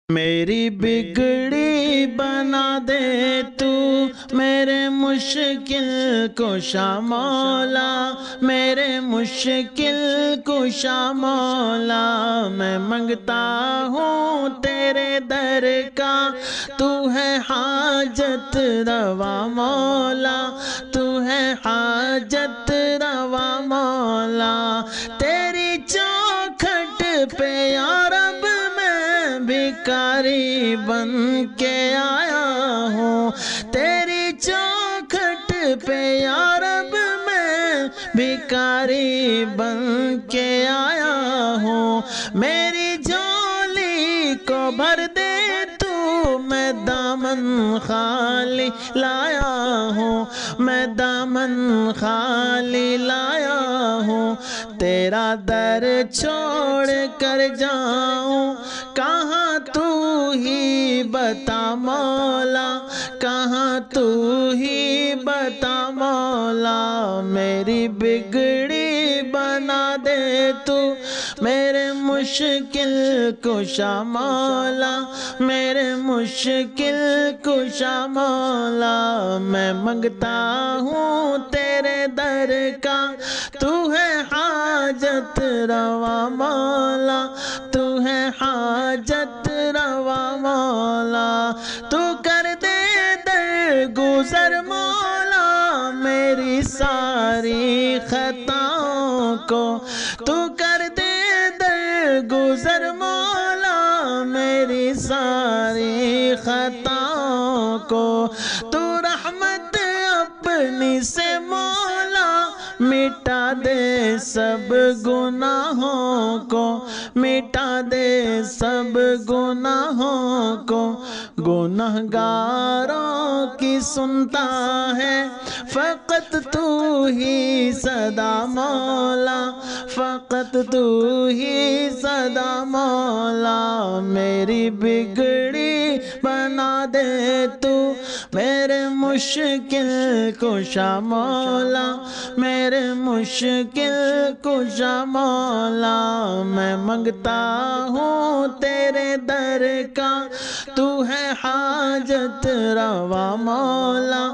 میری بگڑی بنا دے تو میرے مشکل کشا مولا، میرے مشکل کشا مولا، میں منگتا ہوں تیرے در کا، تو ہے حاجت روا مولا، تو ہے حاجت روا مولا، تیری چوکھٹ پہ یا رب بھکاری بن کے آیا ہوں، تیری چوکھٹ پہ یا رب میں بھکاری بن کے آیا ہوں، میری جھولی کو بھر دے تو میں دامن خالی لایا ہوں، میں دامن خالی لایا ہوں، تیرا در چھوڑ کر جاؤں کہاں تو ہی بتا مولا، کہاں تو ہی بتا مولا، میری بگڑی بنا دے تو میرے مشکل کشا مولا، میرے مشکل کشا مولا، میں منگتا ہوں تیرے در کا، تو ہے حاجت روا مولا، تو ہے حاجت روا مولا، تو کر دے درگزر مولا میری ساری خطاؤں کو، تو کر دے درگزر مولا میری ساری خطاؤں کو، تو رحمت اپنی سے مولا مٹا دے سب گناہوں کو، مٹا دے سب گناہوں کو، گنہگاروں کی سنتا ہے فقط تو ہی صدا مولا، فقط تو ہی صدا مولا، میری بگڑی بنا دے تو میرے مشکل کشا مولا، میرے مشکل کشا مولا، میں منگتا ہوں تیرے در کا، تو ہے حاجت روا مولا،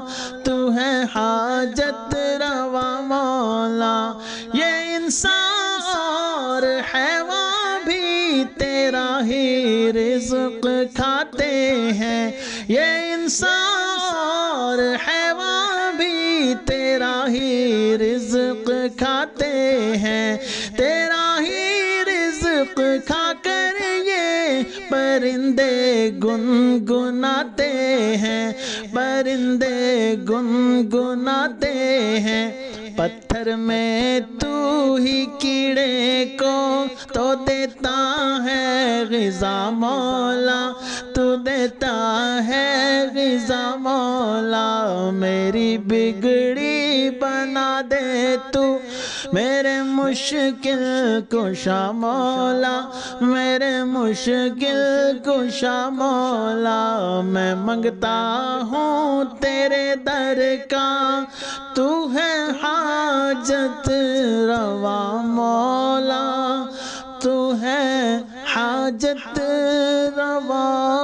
تو ہے حاجت روا مولا، یہ انسان اور حیوان بھی تیرا ہی رزق کھاتے ہیں، یہ انسان اور حیوان بھی تیرا ہی رزق کھاتے ہیں، تیرا ہی رزق کھا کر یہ پرندے گنگناتے ہیں، پرندے گنگناتے ہیں، پتھر میں تو ہی کیڑے کو تو دیتا ہے غذا مولا، تو دیتا ہے غذا مولا، میری بگڑی بنا دے تو میرے مشکل کشا مولا، میرے مشکل کشا مولا، میں منگتا ہوں تیرے در کا، تو ہے حاجت روا مولا، تو ہے حاجت روا